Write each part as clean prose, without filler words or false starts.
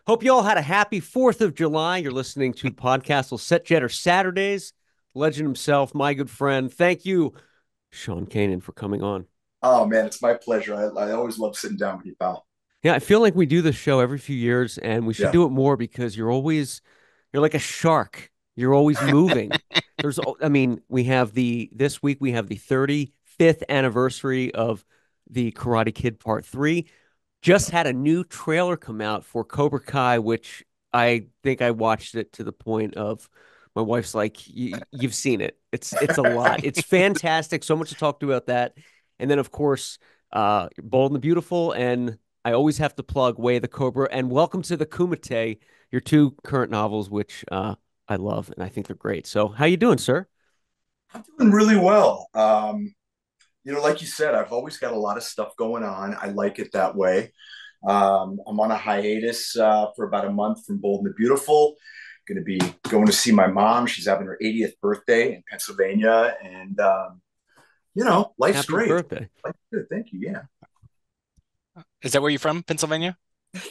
Hope you all had a happy 4th of July. You're listening to Podcastle Set Jetter Saturdays. Legend himself, my good friend. Thank you, Sean Kanan, for coming on. Oh man, it's my pleasure. I always love sitting down with you, pal. Yeah, I feel like we do this show every few years, and we should Yeah. do it more because you're like a shark. You're always moving. We have this week we have the 35th anniversary of the Karate Kid Part 3. Just had a new trailer come out for Cobra Kai, which I think I watched it to the point of my wife's like, You've seen it. It's a lot. It's fantastic. So much to talk to about that. And then, of course, Bold and the Beautiful. And I always have to plug Way of the Cobra and Welcome to the Kumite, your two current novels, which I love and I think they're great. So, how you doing, sir? I'm doing really well. Like you said, I've always got a lot of stuff going on. I like it that way. I'm on a hiatus for about a month from Bold and the Beautiful. Going to be going to see my mom. She's having her 80th birthday in Pennsylvania, and life's Happy great. birthday. Life's good. Thank you. Yeah. Is that where you're from, Pennsylvania?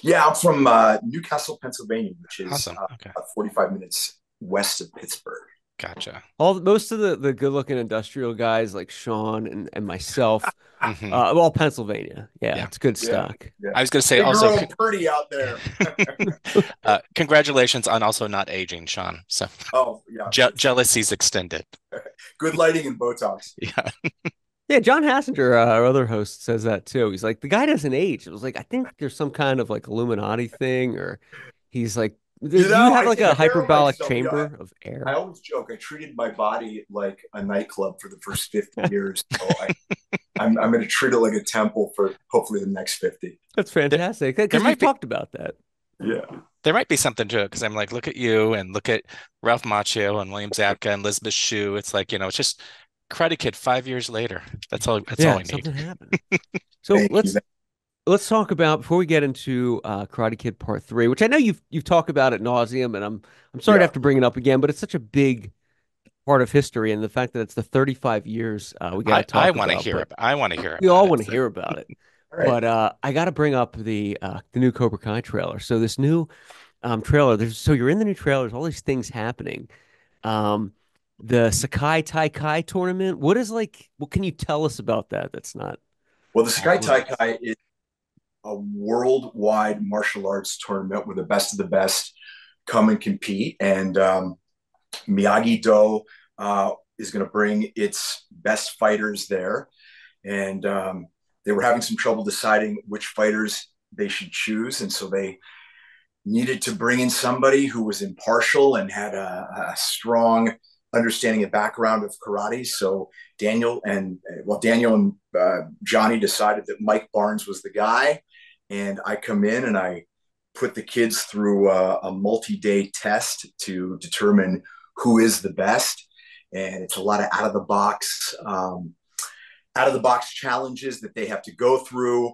Yeah, I'm from Newcastle, Pennsylvania, which is Awesome. Okay. about 45 minutes west of Pittsburgh. Gotcha. Most of the good looking industrial guys like Sean and myself, Mhm. all Pennsylvania. Yeah, Yeah. it's good Yeah, stock. yeah. I was going to say Hey, you're also, all pretty out there. congratulations on also not aging, Sean. So Oh, yeah. jealousy's extended. Good lighting and Botox. Yeah. Yeah, John Hassinger, our other host, says that too. He's like, the guy doesn't age. It was like, I think there's some kind of like Illuminati thing, or he's like, do you have I like take a care of hyperbolic myself. chamber of I air? always joke. I treated my body like a nightclub for the first 50 years. So I'm going to treat it like a temple for hopefully the next 50. That's There, fantastic there because we've might be talked about that. Yeah. there might be something to it because I'm like, look at you and look at Ralph Macchio and William Zabka and Elizabeth Shue. It's like, it's just Karate Kid 5 years later. That's all Yeah, I need. something happened. So Thank you. let's talk about before we get into Karate Kid Part 3, which I know you've talked about at nauseum, and I'm sorry to Yeah. have to bring it up again, but it's such a big part of history, and the fact that it's the 35 years we got to I talk want to about. hear But it. I want to hear we about all it. want to hear about it. All right. But I got to bring up the new Cobra Kai trailer. So this new trailer, you're in the new trailer. There's all these things happening. Um, the Sakai Tai Kai tournament. What can you tell us about that? That's not Well, the off Sky limits. Tai is a worldwide martial arts tournament where the best of the best come and compete. And Miyagi-Do is going to bring its best fighters there. And they were having some trouble deciding which fighters they should choose. And so they needed to bring in somebody who was impartial and had a strong understanding and background of karate. So Daniel and Johnny decided that Mike Barnes was the guy, and I come in and I put the kids through a multi-day test to determine who is the best, and it's a lot of out of the box challenges that they have to go through.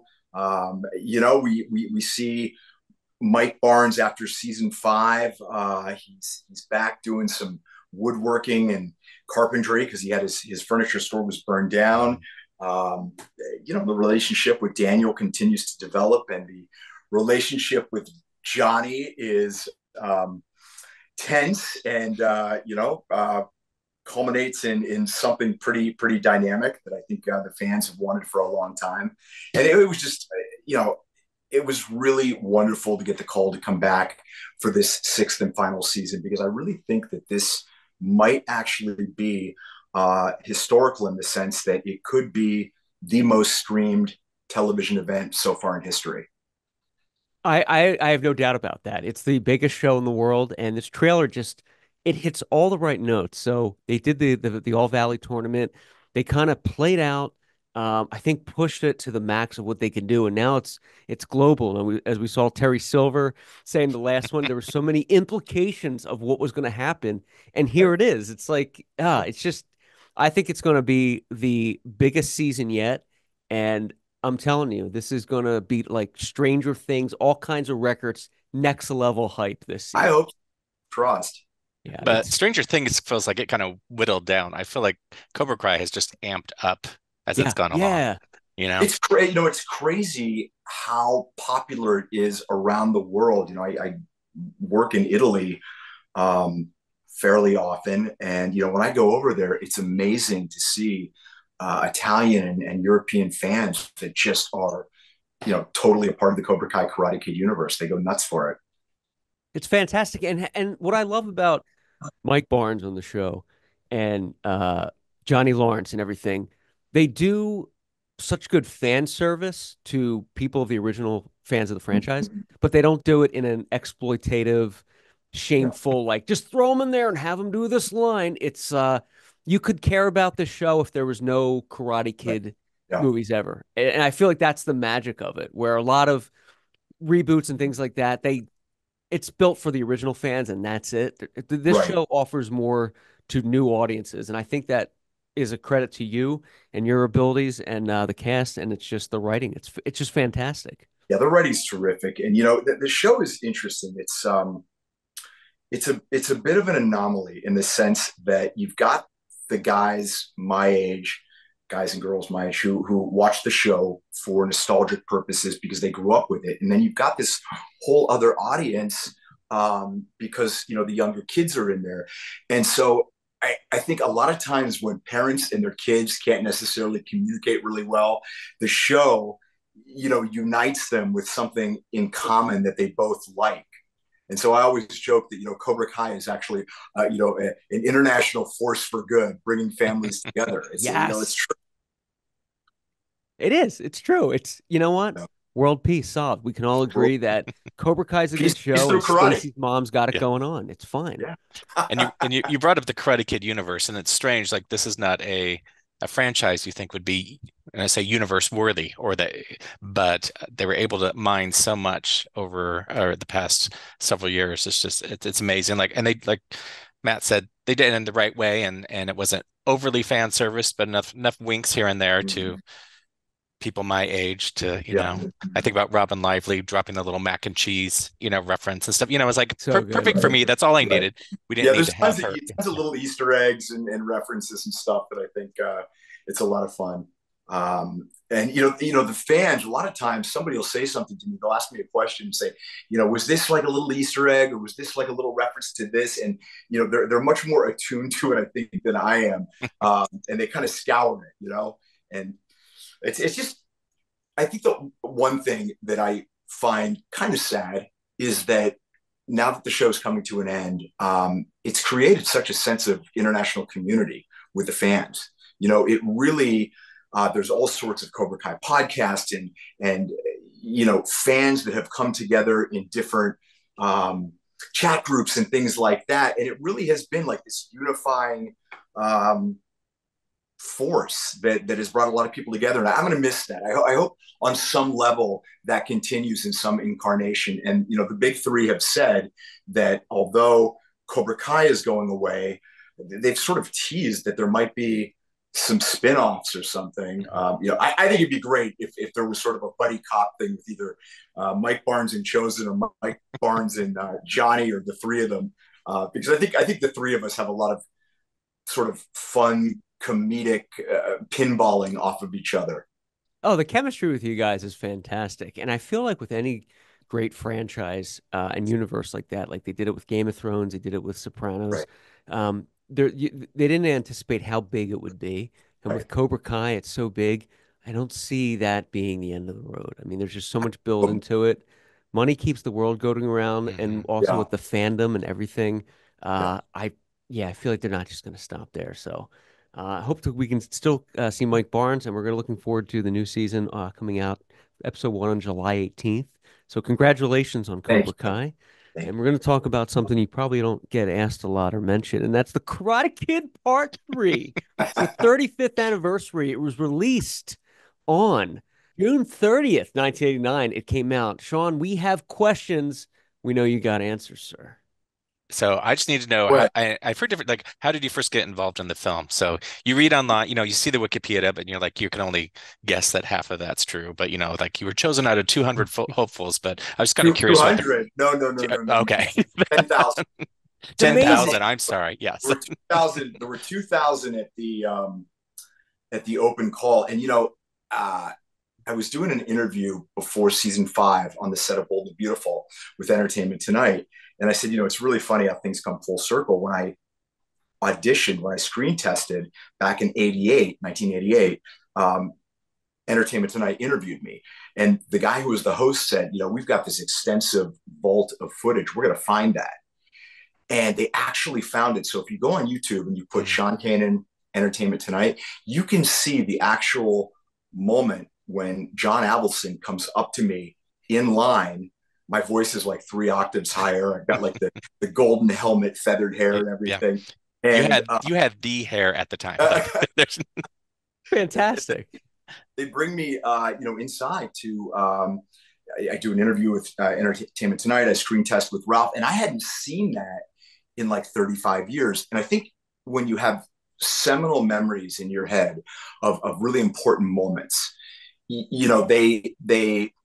We see Mike Barnes after season 5. He's back doing some woodworking and carpentry because he had his furniture store was burned down. The relationship with Daniel continues to develop, and the relationship with Johnny is tense and culminates in something pretty dynamic that I think the fans have wanted for a long time. And it was just it was really wonderful to get the call to come back for this 6th and final season, because I really think that this might actually be historical in the sense that it could be the most streamed television event so far in history. I have no doubt about that. It's the biggest show in the world, and this trailer just it hits all the right notes. So they did the All Valley tournament. They kind of played out, I think pushed it to the max of what they can do, and now it's global. And as we saw Terry Silver saying the last one, there were so many implications of what was going to happen, and here it is. It's like it's just I think it's going to be the biggest season yet, and I'm telling you, this is going to be like Stranger Things, all kinds of records, next level hype this I season. hope trust. Yeah, But Stranger Things feels like it kind of whittled down. I feel like Cobra Kai has just amped up as it's yeah, gone along. yeah. You know? It's crazy. It's crazy how popular it is around the world. I work in Italy fairly often, and when I go over there, it's amazing to see Italian and European fans that just are totally a part of the Cobra Kai Karate Kid universe. They go nuts for it. It's fantastic. And what I love about Mike Barnes on the show and Johnny Lawrence and everything, they do such good fan service to people of the original fans of the franchise, but they don't do it in an exploitative, Yeah. shameful, like just throw them in there and have them do this line. It's you could care about the show if there was no Karate Right. Kid Yeah. movies ever. And I feel like that's the magic of it, where a lot of reboots and things like that, it's built for the original fans and that's it. This Right. show offers more to new audiences, and I think that is a credit to you and your abilities and the cast, and it's just the writing. It's just fantastic. Yeah, the writing's terrific, and the show is interesting. It's a bit of an anomaly in the sense that you've got the guys my age, guys and girls my age, who watch the show for nostalgic purposes because they grew up with it, and then you've got this whole other audience because the younger kids are in there, and so I think a lot of times when parents and their kids can't necessarily communicate really well, the show unites them with something in common that they both like. And so I always joke that Cobra Kai is actually an international force for good, bringing families together. It's Yes, true. it is. It's true. It's you know what? You know, World peace solved. We can all world agree that Cobra Kai is a peace, good peace show, through and karate. Stacy's mom's got it Yeah. going on. It's fine. Yeah. And you brought up the Karate Kid universe, and it's strange. Like this is not a franchise you think would be, and I say universe worthy, but they were able to mine so much over the past several years. It's amazing. Like, and they, like Matt said, they did it in the right way, and it wasn't overly fan service, but enough winks here and there to Mhm. people my age to, Yeah. I think about Robin Lively dropping the little mac and cheese, reference and stuff. It was like So good. perfect for Right. me. That's all I Right. needed. We didn't Yeah, need there's to have her. tons of little Easter eggs and references and stuff that I think it's a lot of fun. And the fans, a lot of times somebody will say something to me, they'll ask me a question and say, was this like a little Easter egg, or was this like a little reference to this? And they're much more attuned to it, I think, than I am. And they kind of scour it, and it's just, I think the one thing that I find kind of sad is that now that the show is coming to an end, it's created such a sense of international community with the fans. It really, there's all sorts of Cobra Kai podcasts and fans that have come together in different chat groups and things like that. And it really has been like this unifying force that has brought a lot of people together. And I'm going to miss that. I hope on some level that continues in some incarnation. And, the big three have said that although Cobra Kai is going away, they've sort of teased that there might be some spin-offs or something. I think it'd be great if there was sort of a buddy cop thing with either Mike Barnes and Chosen or Mike Barnes and Johnny, or the three of them. Because I think the three of us have a lot of sort of fun comedic pinballing off of each other. Oh, the chemistry with you guys is fantastic. And I feel like with any great franchise and universe like that, like they did it with Game of Thrones, they did it with Sopranos, Right. they didn't anticipate how big it would be. And Right. with Cobra Kai, it's so big. I don't see that being the end of the road. I mean, there's just so much build into it. Money keeps the world going around, and also Yeah. with the fandom and everything. Yeah. I feel like they're not just going to stop there. So I hope that we can still see Mike Barnes, and we're going to looking forward to the new season coming out, episode 1 on July 18th. So congratulations on Thank Cobra you. Kai. Thank And you. we're going to talk about something you probably don't get asked a lot or mention, and that's the Karate Kid Part 3. It's the 35th anniversary. It was released on June 30th, 1989. It came out. Sean, we have questions. We know you got answers, sir. So I just need to know, Right. I've heard different, like, how did you first get involved in the film? So you read online, you see the Wikipedia, but you're like, you can only guess that half of that's true. But, like you were chosen out of 200 hopefuls, but I was kind of curious about 200. No. okay. 10,000. It's amazing. 10,000. I'm sorry. Yes. There were 2,000 at the open call. And, I was doing an interview before season 5 on the set of Bold and Beautiful with Entertainment Tonight. And I said, it's really funny how things come full circle. When I auditioned, when I screen tested back in 1988, Entertainment Tonight interviewed me. And the guy who was the host said, we've got this extensive vault of footage. We're going to find that. And they actually found it. So if you go on YouTube and you put Sean Kanan, Entertainment Tonight, you can see the actual moment when John Avildsen comes up to me in line. My voice is like 3 octaves higher. I've got like the golden helmet, feathered hair and everything. Yeah. And you had the hair at the time. Fantastic. They bring me, inside to, I do an interview with Entertainment Tonight. I screen test with Ralph, and I hadn't seen that in like 35 years. And I think when you have seminal memories in your head of really important moments, they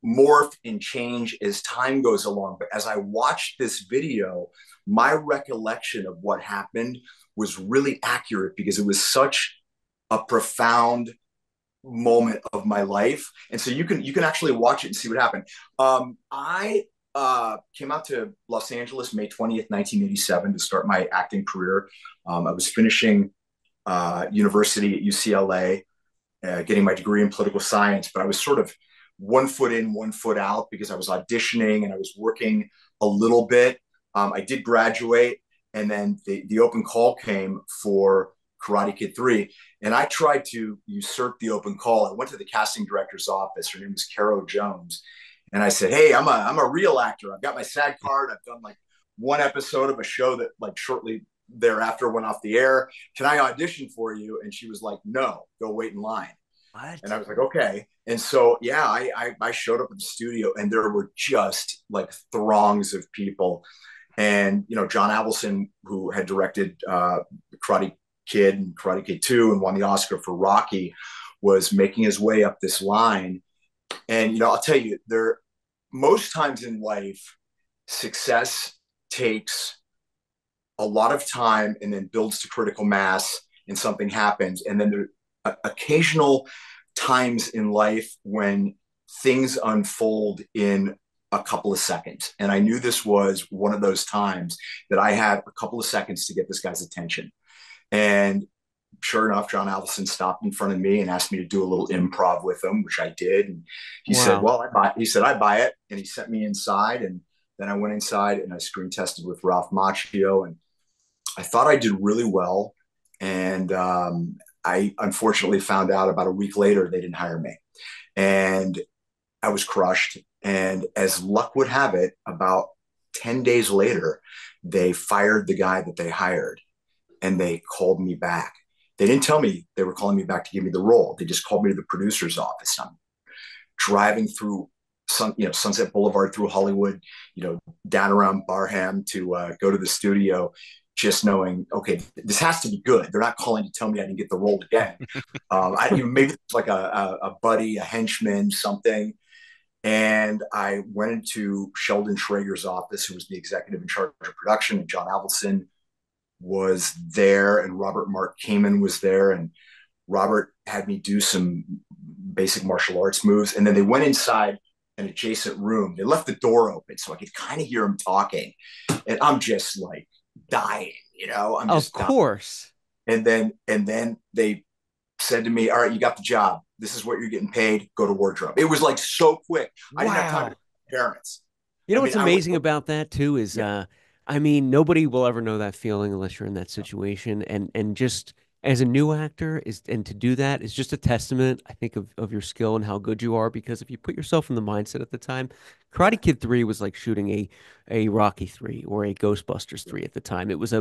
morph and change as time goes along. But as I watched this video, my recollection of what happened was really accurate because it was such a profound moment of my life. And so you can actually watch it and see what happened. I came out to Los Angeles May 20th, 1987 to start my acting career. I was finishing university at UCLA, getting my degree in political science, but I was sort of 1 foot in, 1 foot out because I was auditioning and I was working a little bit. I did graduate, and then the open call came for Karate Kid 3, and I tried to usurp the open call. I went to the casting director's office. Her name was Caro Jones, and I said, "Hey, I'm a real actor. I've got my SAG card. I've done like 1 episode of a show that like shortly thereafter went off the air. Can I audition for you?" And she was like, "No, go wait in line." What? And I was like, "Okay." And so, yeah, I showed up at the studio, and there were just like throngs of people. And, John Avildsen, who had directed Karate Kid and Karate Kid 2 and won the Oscar for Rocky, was making his way up this line. And, I'll tell you, most times in life, success takes a lot of time and then builds to critical mass, and something happens. And then there are occasional times in life when things unfold in a couple of seconds. And I knew this was one of those times that I had a couple of seconds to get this guy's attention. And sure enough, John Avildsen stopped in front of me and asked me to do a little improv with him, which I did. And he said, "Well, I buy it." And he sent me inside. And then I went inside and I screen tested with Ralph Macchio. And I thought I did really well. And I unfortunately found out about a week later they didn't hire me. And I was crushed. And as luck would have it, about 10 days later, they fired the guy that they hired, and they called me back. They didn't tell me they were calling me back to give me the role. They just called me to the producer's office. I'm driving through Sunset Boulevard through Hollywood, down around Barham to go to the studio, just knowing, okay, this has to be good. They're not calling to tell me I didn't get the role again. Maybe it's like a buddy, a henchman, something. And I went into Sheldon Schrager's office, who was the executive in charge of production, and John Avildsen was there, and Robert Mark Kamen was there, and Robert had me do some basic martial arts moves. And then they went inside an adjacent room. They left the door open so I could kind of hear them talking. And I'm just like dying, I'm just of course. Dying. And then they said to me, "All right, you got the job. This is what you're getting paid. Go to wardrobe." It was like so quick. Wow. I didn't have time to parents. What's amazing about that too is, nobody will ever know that feeling unless you're in that situation. And just as a new actor and to do that is just a testament, I think, of your skill and how good you are. Because if you put yourself in the mindset at the time, Karate Kid 3 was like shooting a Rocky 3 or a Ghostbusters 3 at the time. It was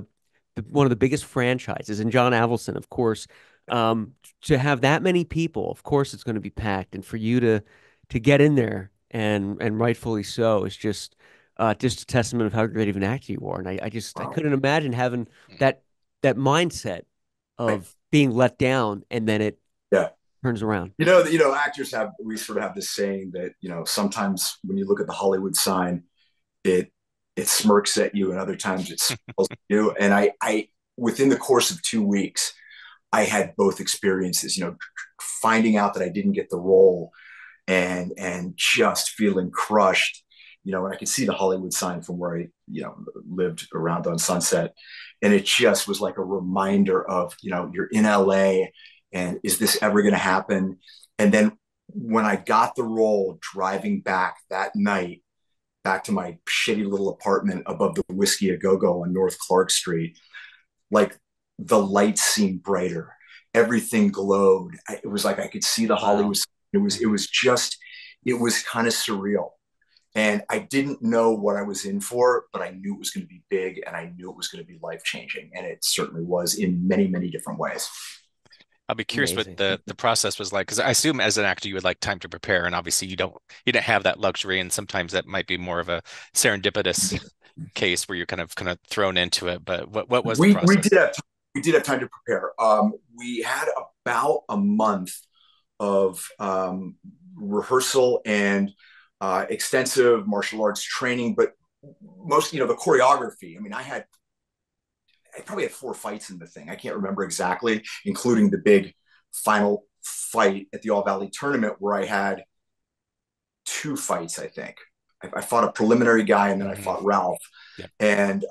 one of the biggest franchises. And John Avildsen, of course, to have that many people, of course, it's going to be packed. And for you to get in there and rightfully so is just a testament of how great of an actor you are. And I couldn't imagine having that mindset of being let down and then it turns around. Actors we sort of have this saying that, sometimes when you look at the Hollywood sign, it smirks at you, and other times it smiles at you. And I within the course of 2 weeks, I had both experiences, finding out that I didn't get the role and just feeling crushed. And I could see the Hollywood sign from where I, lived around on Sunset. And it just was like a reminder of, you're in LA and is this ever going to happen? And then when I got the role driving back that night, back to my shitty little apartment above the Whiskey A Go Go on North Clark Street, like the lights seemed brighter. Everything glowed. It was like I could see the Wow. Hollywood. It was kind of surreal. And I didn't know what I was in for, but I knew it was going to be big and I knew it was going to be life changing. And it certainly was in many, many different ways. I'll be curious what Amazing. the process was like, because I assume as an actor you would like time to prepare, and obviously you didn't have that luxury, and sometimes that might be more of a serendipitous case where you're kind of thrown into it. But what was the We process? did have time to prepare. We had about a month of rehearsal and extensive martial arts training, but most, the choreography. I mean, I probably had 4 fights in the thing. I can't remember exactly, including the big final fight at the All Valley tournament where I had 2 fights, I think. I fought a preliminary guy and then I Hmm. fought Ralph. Yep. And,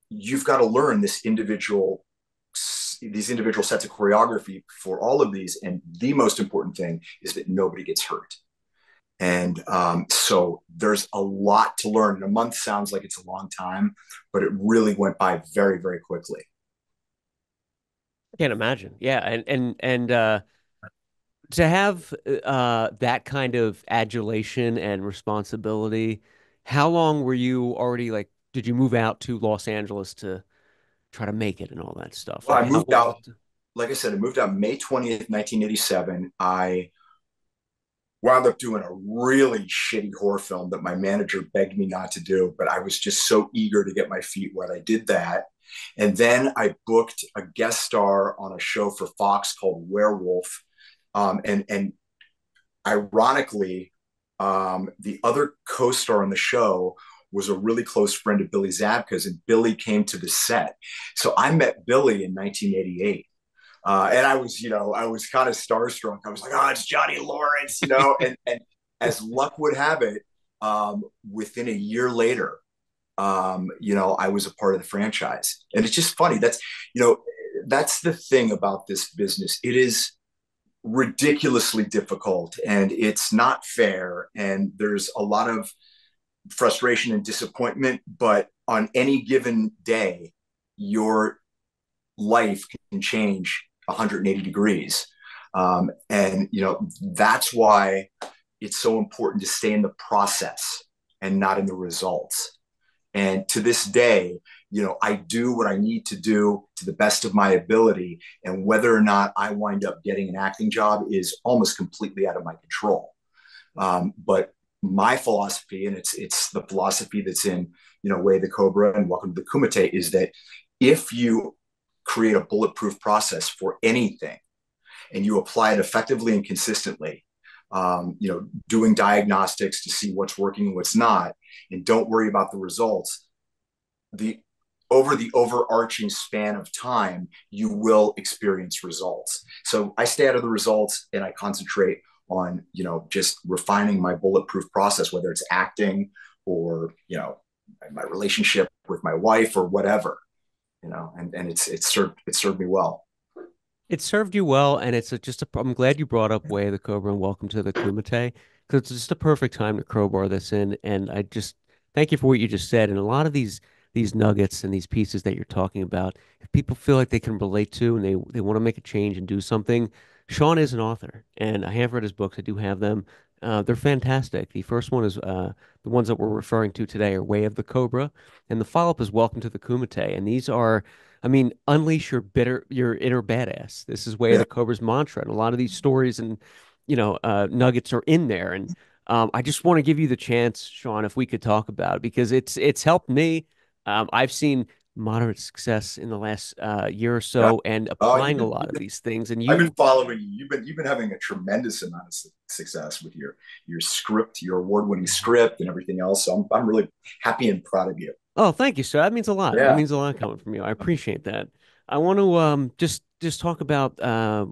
you've got to learn these individual sets of choreography for all of these. And the most important thing is that nobody gets hurt. And so there's a lot to learn. And a month sounds like it's a long time, but it really went by very, very quickly. Can't imagine. Yeah, and to have that kind of adulation and responsibility, how long were you already like, did you move out to Los Angeles to try to make it and all that stuff? Well, Like I how moved what was out, it? like I said, I moved out May 20th, 1987. I wound up doing a really shitty horror film that my manager begged me not to do, but I was just so eager to get my feet wet. I did that. And then I booked a guest star on a show for Fox called Werewolf. And ironically, the other co-star on the show was a really close friend of Billy Zabka's, and Billy came to the set. So I met Billy in 1988. And I was kind of starstruck. I was like, oh, it's Johnny Lawrence, and as luck would have it, within a year later, I was a part of the franchise. And it's just funny. That's the thing about this business. It is ridiculously difficult and it's not fair. And there's a lot of frustration and disappointment, but on any given day, your life can change 180 degrees. And that's why it's so important to stay in the process and not in the results. And to this day, I do what I need to do to the best of my ability. And whether or not I wind up getting an acting job is almost completely out of my control. But my philosophy, and it's the philosophy that's in, Way of the Cobra and Welcome to the Kumite, is that if you create a bulletproof process for anything and you apply it effectively and consistently, doing diagnostics to see what's working and what's not, and don't worry about the results, the over the overarching span of time, you will experience results. So I stay out of the results and I concentrate on, just refining my bulletproof process, whether it's acting or, my relationship with my wife or whatever, and it served me well. It served you well, and I'm glad you brought up Way of the Cobra and Welcome to the Kumite because it's just a perfect time to crowbar this in. And I just thank you for what you just said. And a lot of these nuggets and these pieces that you're talking about, if people feel like they can relate to and they want to make a change and do something, Sean is an author, and I have read his books. I do have them. They're fantastic. The first one is the ones that we're referring to today are Way of the Cobra, and the follow-up is Welcome to the Kumite. And these are I mean, unleash your inner badass. This is Way of Yeah. the Cobra's mantra, and a lot of these stories and nuggets are in there. And I just want to give you the chance, Sean, if we could talk about it because it's helped me. I've seen moderate success in the last year or Yeah. so, and Oh, applying a lot of these things. And I've been you, following you. You've been having a tremendous amount of success with your script, your award-winning script, and everything else. So I'm really happy and proud of you. oh, thank you, sir. That means a lot. That Yeah, means a lot coming from you. I appreciate that. I want to just talk about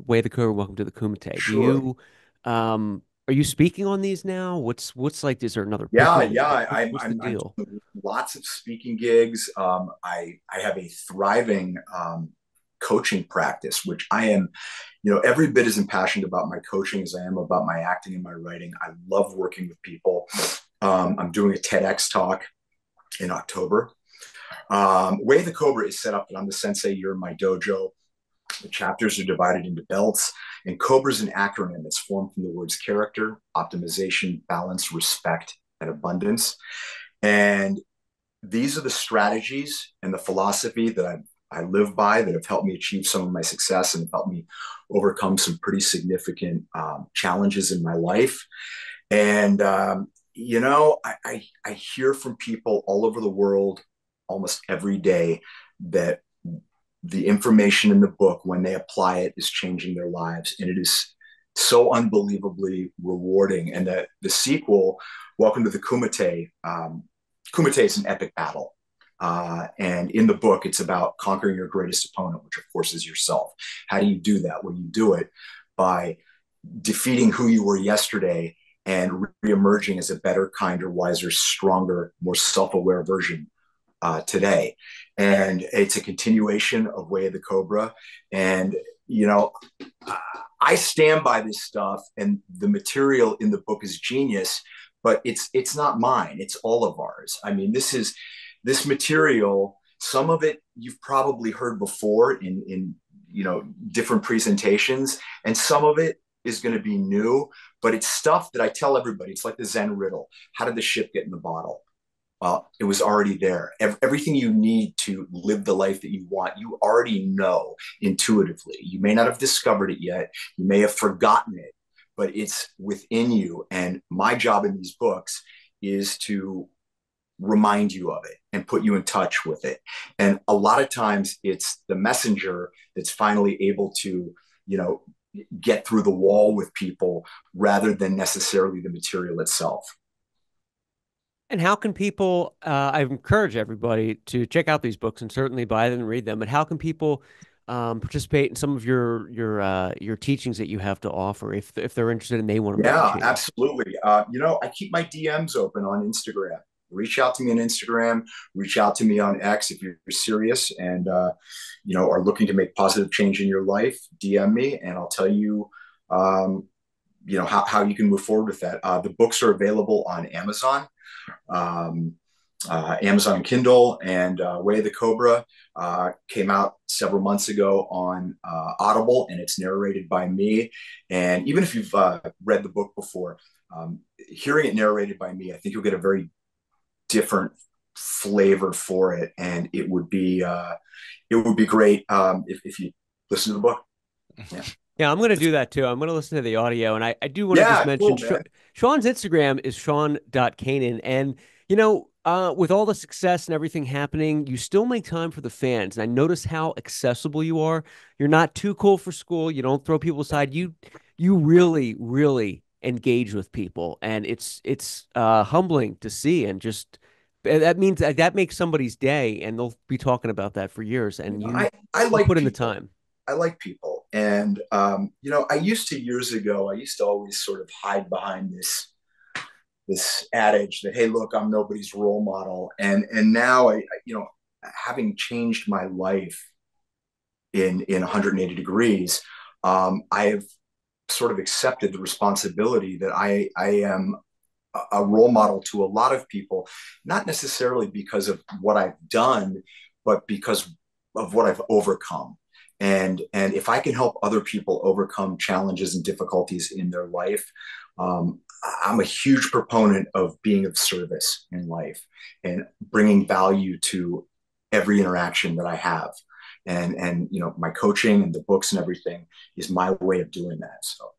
Way of the Cobra. Welcome to the Kumite. Do sure. you? Um, Are you speaking on these now? What's like? Is there another book? Yeah, yeah. What's the I'm deal? doing lots of speaking gigs. I have a thriving coaching practice, which I am, every bit as impassioned about my coaching as I am about my acting and my writing. I love working with people. I'm doing a TEDx talk in October. Way the Cobra is set up that I'm the sensei. You're in my dojo. The chapters are divided into belts, and Cobra is an acronym. It's formed from the words character, optimization, balance, respect, and abundance. And these are the strategies and the philosophy that I live by that have helped me achieve some of my success and have helped me overcome some pretty significant challenges in my life. And, I hear from people all over the world almost every day that the information in the book, when they apply it, is changing their lives. And it is so unbelievably rewarding. And the sequel, Welcome to the Kumite, Kumite is an epic battle. And in the book, it's about conquering your greatest opponent, which of course is yourself. How do you do that? Well, you do it by defeating who you were yesterday and reemerging as a better, kinder, wiser, stronger, more self-aware version today. And it's a continuation of Way of the Cobra. And, I stand by this stuff, and the material in the book is genius, but it's not mine. It's all of ours. I mean, this material, some of it you've probably heard before in different presentations, and some of it is going to be new, but it's stuff that I tell everybody. It's like the Zen riddle. How did the ship get in the bottle? Well, it was already there. Everything you need to live the life that you want, you already know intuitively. You may not have discovered it yet. You may have forgotten it, but it's within you. And my job in these books is to remind you of it and put you in touch with it. And a lot of times it's the messenger that's finally able to, get through the wall with people rather than necessarily the material itself. And how can people, I encourage everybody to check out these books and certainly buy them and read them, but how can people participate in some of your teachings that you have to offer if they're interested and they want to make a Yeah, change? absolutely. I keep my DMs open on Instagram. Reach out to me on Instagram, reach out to me on X if you're serious and, are looking to make positive change in your life. DM me and I'll tell you, how you can move forward with that. The books are available on Amazon. Um, Amazon Kindle, and Way of the Cobra came out several months ago on Audible, and it's narrated by me. And even if you've read the book before, hearing it narrated by me, I think you'll get a very different flavor for it, and it would be great if you listen to the book. Yeah. Yeah, I'm going to do that too. I'm going to listen to the audio. And I do want to just Yeah, mention cool, man. Sean's Instagram is Sean.Kanan. And, with all the success and everything happening, you still make time for the fans. And I notice how accessible you are. You're not too cool for school. You don't throw people aside. You really, really engage with people. And it's humbling to see. And just that means that makes somebody's day. And they'll be talking about that for years. And I you like put in the people. time. I like people. And, years ago, I used to always sort of hide behind this adage that, hey, look, I'm nobody's role model. And now having changed my life in 180 degrees, I have sort of accepted the responsibility that I am a role model to a lot of people, not necessarily because of what I've done, but because of what I've overcome. And if I can help other people overcome challenges and difficulties in their life, I'm a huge proponent of being of service in life and bringing value to every interaction that I have. And my coaching and the books and everything is my way of doing that. So,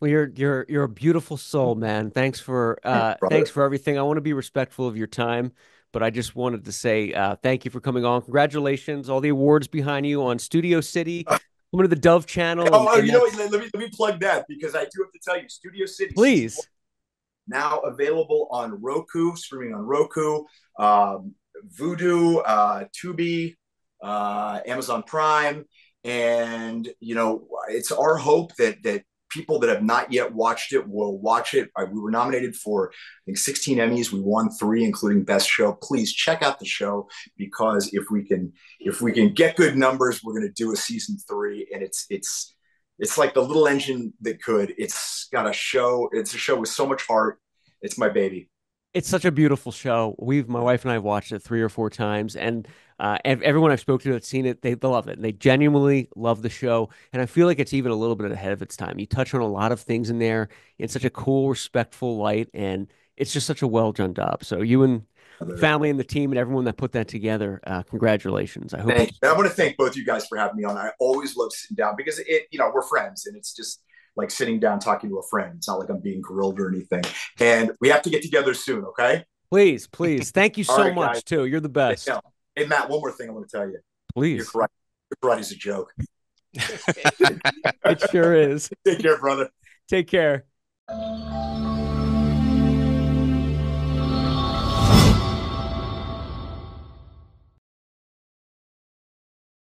Well, you're a beautiful soul, man. thanks, Thanks brother. for everything. I want to be respectful of your time, but I just wanted to say thank you for coming on. Congratulations, all the awards behind you on Studio City, coming to the Dove channel, Oh, and you know what? that's Let me plug that because I do have to tell you, Studio City season one please. now available on Roku, streaming on Roku, Vudu, Tubi, Amazon Prime, and it's our hope that people that have not yet watched it will watch it. We were nominated for, I think, 16 Emmys. We won 3, including Best Show. Please check out the show, because if we can get good numbers, we're going to do a season 3. And it's like the little engine that could. It's got a show. It's a show with so much heart. It's my baby. It's such a beautiful show. My wife and I have watched it 3 or 4 times, and everyone I've spoken to that's seen it, they love it. And they genuinely love the show. And I feel like it's even a little bit ahead of its time. You touch on a lot of things in there in such a cool, respectful light, and it's just such a well done job. So you and the family and the team and everyone that put that together, congratulations. I hope. I want to thank both you guys for having me on. I always love sitting down, because we're friends, and it's just like sitting down talking to a friend. It's not like I'm being grilled or anything. And we have to get together soon, okay? Please, please. Thank you so much, guys. too. You're the best. Hey, Matt, one more thing I want to tell you. Please. Your karate's a joke. It sure is. Take care, brother. Take care.